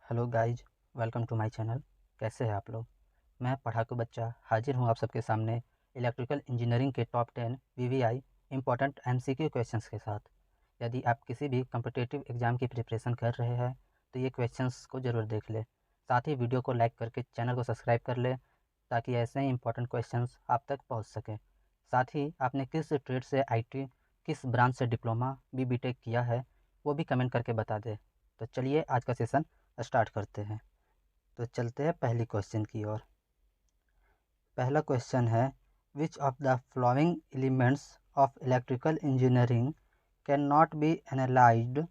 Hello guys, welcome to my channel. कैसे हैं आप लोग? मैं पढ़ाकू बच्चा हाजिर हूँ आप सबके सामने इलेक्ट्रिकल इंजीनियरिंग के top 10 VVI important MCQ questions के साथ। यदि आप किसी भी कम्पिटिटिव एग्ज़ाम की प्रिपरेशन कर रहे हैं तो ये क्वेश्चंस को ज़रूर देख लें। साथ ही वीडियो को लाइक करके चैनल को सब्सक्राइब कर लें ताकि ऐसे ही इंपॉर्टेंट क्वेश्चंस आप तक पहुँच सकें। साथ ही आपने किस ट्रेड से IT, किस ब्रांच से डिप्लोमा BTech किया है वो भी कमेंट करके बता दें। तो चलिए आज का सेशन स्टार्ट करते हैं। तो चलते हैं पहली क्वेश्चन की ओर। पहला क्वेश्चन है, which of the following elements of electrical engineering can not be analysed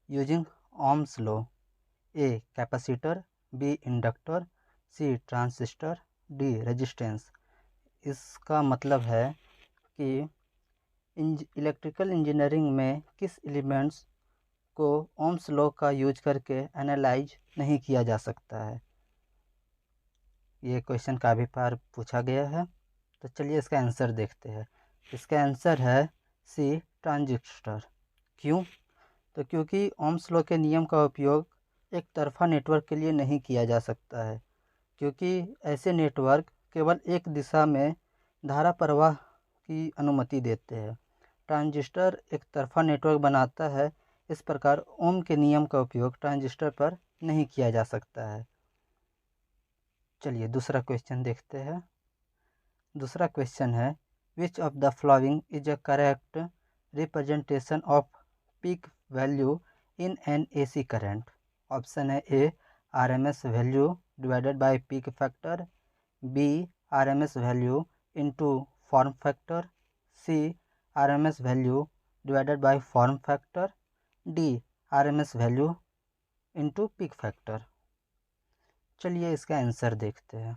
using ohm's law? A capacitor, B inductor, C transistor, D resistance. इसका मतलब है कि इलेक्ट्रिकल इंजीनियरिंग में किस एलिमेंट्स को ओम्स लॉ का यूज करके एनालाइज नहीं किया जा सकता है। ये क्वेश्चन काफ़ी बार पूछा गया है, तो चलिए इसका आंसर देखते हैं। इसका आंसर है सी ट्रांजिस्टर। क्यों? तो क्योंकि ओम्स लॉ के नियम का उपयोग एक तरफा नेटवर्क के लिए नहीं किया जा सकता है, क्योंकि ऐसे नेटवर्क केवल एक दिशा में धारा प्रवाह की अनुमति देते हैं। ट्रांजिस्टर एक तरफा नेटवर्क बनाता है, इस प्रकार ओम के नियम का उपयोग ट्रांजिस्टर पर नहीं किया जा सकता है। चलिए दूसरा क्वेश्चन देखते हैं। दूसरा क्वेश्चन है, which of the following is a correct representation of peak value in an AC current? Option है A RMS value divided by peak factor, B RMS value into form factor, C RMS value divided by form factor, D RMS value into peak factor. चलिए इसका answer देखते हैं।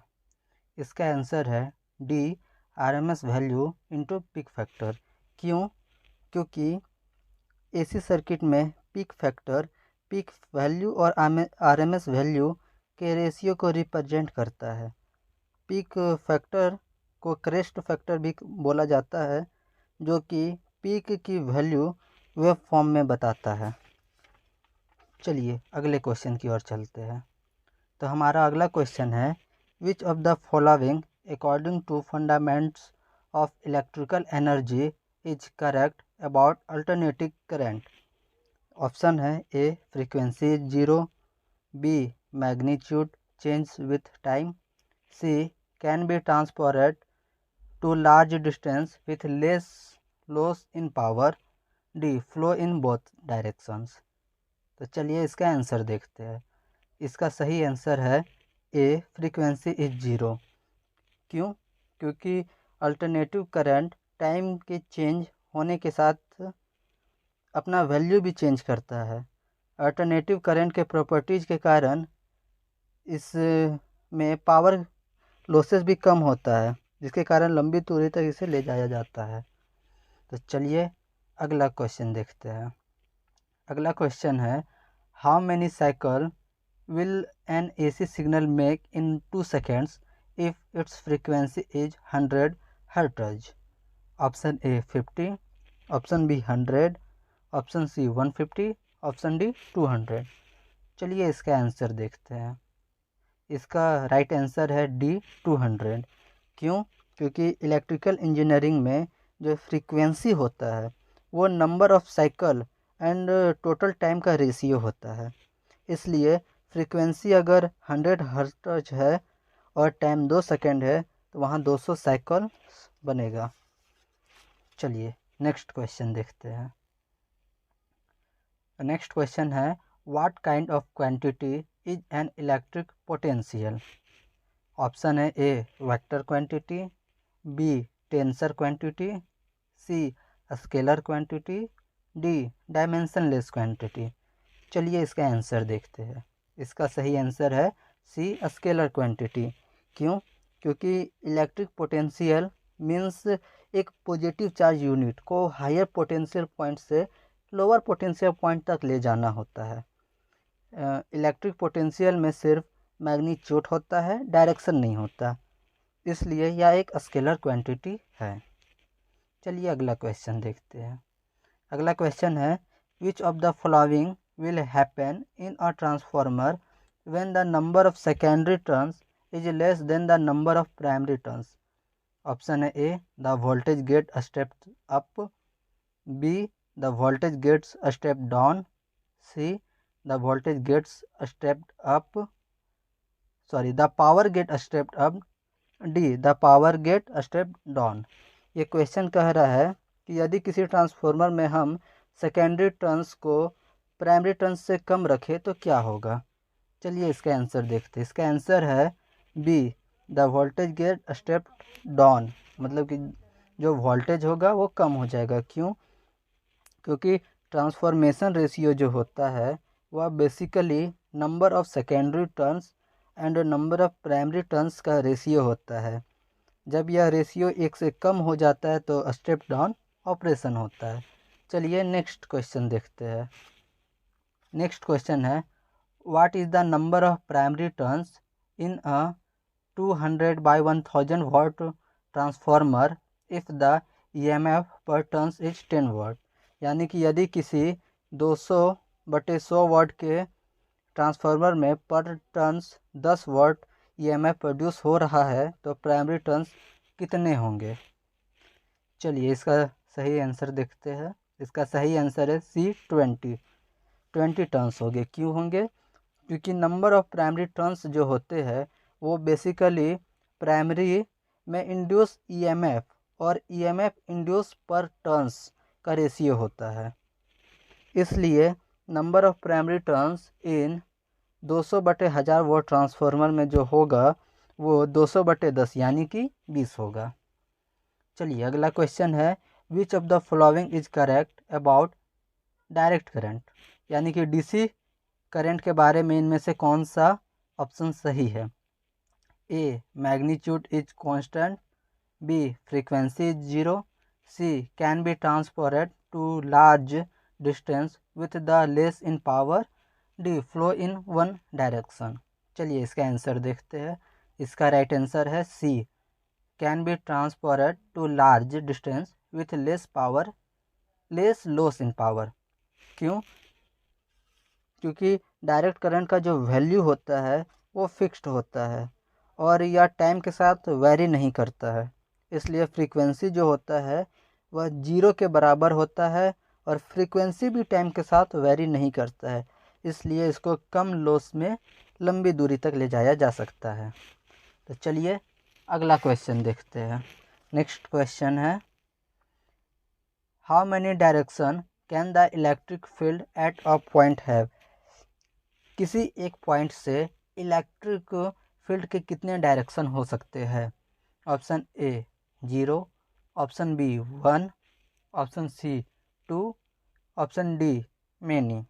इसका answer है D RMS value into peak factor. क्यों? क्योंकि AC circuit में peak factor peak value और RMS वैल्यू के रेशियो को रिप्रेजेंट करता है। पीक फैक्टर को क्रेस्ट फैक्टर भी बोला जाता है, जो कि पीक की वैल्यू वेव फॉर्म में बताता है। चलिए अगले क्वेश्चन की ओर चलते हैं। तो हमारा अगला क्वेश्चन है, which of the following according to fundamentals of electrical energy is correct about alternating current? Option है A frequency is zero, B magnitude change with time, C can be transported to large distance with less loss in power, D flow in both directions. तो चलिए इसका answer देखते हैं। इसका सही answer है A frequency is zero. क्यों? क्योंकि अल्टरनेटिव करंट टाइम के चेंज होने के साथ अपना वैल्यू भी चेंज करता है। अल्टरनेटिव करंट के प्रॉपर्टीज़ के कारण इस में पावर लॉसेस भी कम होता है, जिसके कारण लंबी दूरी तक इसे ले जाया जाता है। तो चलिए अगला क्वेश्चन देखते हैं। अगला क्वेश्चन है, how many cycle will an AC signal make in 2 seconds if its frequency is 100 Hz? Option A 50, option B 100, option C 150, option D 200। चलिए इसका आंसर देखते हैं। इसका राइट आंसर है डी 200। क्यों? क्योंकि इलेक्ट्रिकल इंजीनियरिंग में जो फ्रीक्वेंसी होता है वो number of cycle and total time का रेशियो होता है। इसलिए फ्रीक्वेंसी अगर 100 हर्ट्ज है और टाइम 2 सेकेंड है तो वहाँ 200 साइकिल बनेगा। चलिए नेक्स्ट क्वेश्चन देखते हैं। नेक्स्ट क्वेश्चन है, what kind of quantity is an electric potential? Option है A vector quantity, B tensor quantity, C scalar quantity, D dimensionless quantity. चलिए इसका आंसर देखते हैं। इसका सही आंसर है सी स्केलर क्वांटिटी। क्यों? क्योंकि इलेक्ट्रिक पोटेंशियल मीन्स एक पॉजिटिव चार्ज यूनिट को हायर पोटेंशियल पॉइंट से लोअर पोटेंशियल पॉइंट तक ले जाना होता है। इलेक्ट्रिक पोटेंशियल में सिर्फ मैग्नीट्यूड होता है, डायरेक्शन नहीं होता, इसलिए यह एक स्केलर क्वांटिटी है। चलिए अगला क्वेश्चन देखते हैं। अगला क्वेश्चन है, which of the following will happen in a transformer when the number of secondary turns is less than the number of primary turns? Option A, the voltage get a step up. B, the voltage gets a step down. C, the voltage gets a step up. The power get a step up. D, the power get a step down. ये question कह रहा है कि यदि किसी transformer में हम secondary turns को प्राइमरी टर्न्स से कम रखें तो क्या होगा। चलिए इसका आंसर देखते हैं। इसका आंसर है B, the voltage get step down, मतलब कि जो वोल्टेज होगा वो कम हो जाएगा। क्यों? क्योंकि ट्रांसफॉर्मेशन रेशियो जो होता है वह basically number of secondary turns and number of primary turns का रेशियो होता है। जब यह रेशियो 1 से कम हो जाता है तो स्टेप डाउन ऑपरेशन होता है। चलिए नेक्स्ट क्वेश्चन देखते हैं। नेक्स्ट क्वेश्चन है, what is the number of primary turns in a 200 by 1000 watt transformer if the EMF पर टर्न्स इज 10 वाट। यानी कि यदि किसी 200/100 वाट के ट्रांसफार्मर में पर टर्न्स 10 वाट EMF प्रोड्यूस हो रहा है तो प्राइमरी टर्न्स कितने होंगे। चलिए इसका सही आंसर देखते हैं। इसका सही आंसर है सी, 20 टर्न्स होंगे। क्यों होंगे? क्योंकि नंबर ऑफ प्राइमरी टर्न्स जो होते हैं वो बेसिकली प्राइमरी में इंड्यूस EMF और EMF इंड्यूस पर टर्न्स का रेशियो होता है। इसलिए number of primary turns in 200/1000 watt transformer में जो होगा वो 200/10 यानी कि 20 होगा। चलिए अगला क्वेश्चन है, which of the following is correct about direct current. यानी कि DC करंट के बारे में इनमें से कौन सा ऑप्शन सही है। A, magnitude is constant. B, frequency is 0। C, can be transported to large distance with the less in power. D, flow in one direction. चलिए इसका आंसर देखते हैं। इसका राइट आंसर है C, can be transported to large distance with less power, less loss in power. क्यों? क्योंकि direct current का जो वैल्यू होता है वो फिक्स्ड होता है और यह टाइम के साथ वेरी नहीं करता है। इसलिए फ्रीक्वेंसी जो होता है वह 0 के बराबर होता है और फ्रीक्वेंसी भी टाइम के साथ वेरी नहीं करता है। इसलिए इसको कम लॉस में लंबी दूरी तक ले जाया जा सकता है। तो चलिए अगला क्वेश्चन देखते हैं। नेक्स्ट क्वेश्चन है, how many direction can the electric field at a point have. किसी एक पॉइंट से इलेक्ट्रिक फील्ड के कितने डायरेक्शन हो सकते हैं। Option A 0, option B 1, option C 2, option D many.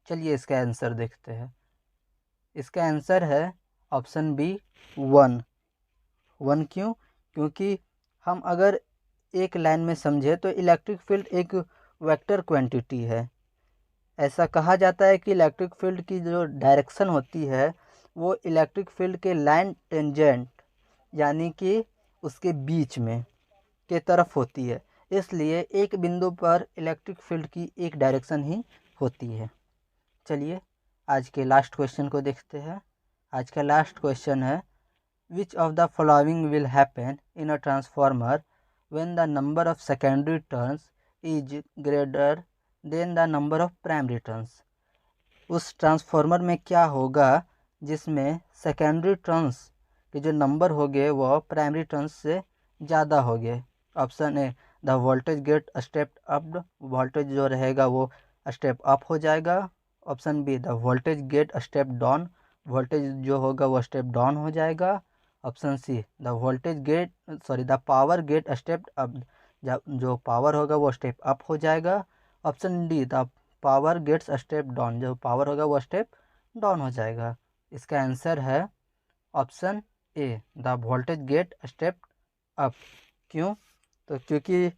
चलिए इसका आंसर देखते हैं। इसका आंसर है ऑप्शन बी 1। क्यों? क्योंकि हम अगर एक लाइन में समझे तो इलेक्ट्रिक फील्ड एक वेक्टर क्वांटिटी है। ऐसा कहा जाता है कि इलेक्ट्रिक फील्ड की जो डायरेक्शन होती है वो इलेक्ट्रिक फील्ड के लाइन टेंजेंट यानी कि उसके बीच में के तरफ होती है। इसलिए एक बिंदु पर इलेक्ट्रिक फील्ड की एक डायरेक्शन ही होती है। चलिए आज के लास्ट क्वेश्चन को देखते हैं। आज का लास्ट क्वेश्चन है, which of the following will happen in a transformer when the number of secondary turns is greater than the number of primary turns. उस ट्रांसफार्मर में क्या होगा जिसमें सेकेंडरी टर्न्स के जो नंबर होंगे वह प्राइमरी टर्न्स से ज़्यादा होंगे। Option A, the voltage get step up, voltage जो रहेगा वो स्टेप अप हो जाएगा। Option B, the voltage get step down, voltage जो होगा वो स्टेप डाउन हो जाएगा। Option C, the power get step up, जो पावर होगा वो स्टेप अप हो जाएगा। Option D, the power gets step down, जो पावर होगा वो स्टेप डाउन हो जाएगा। इसका आंसर है option A, the voltage get step up. क्यों? तो क्योंकि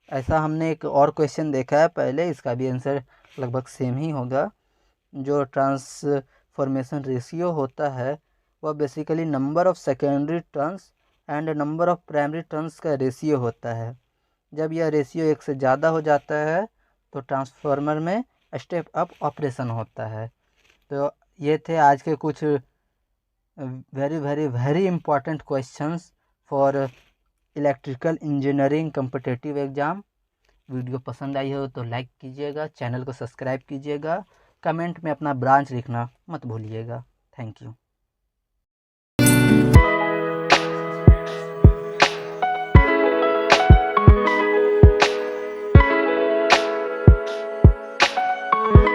ऐसा हमने एक और क्वेश्चन देखा है पहले, इसका भी आंसर लगभग सेम ही होगा। जो ट्रांसफॉर्मेशन रेशियो होता है वह basically number of secondary turns and number of primary turns का रेशियो होता है। जब यह रेशियो 1 से ज़्यादा हो जाता है तो ट्रांसफार्मर में स्टेप अप ऑपरेशन होता है। तो ये थे आज के कुछ very very very important questions for electrical engineering competitive exam. Video पसंद आई हो तो लाइक कीजिएगा, चैनल को सब्सक्राइब कीजिएगा, कमेंट में अपना ब्रांच लिखना मत भूलिएगा। Thank you.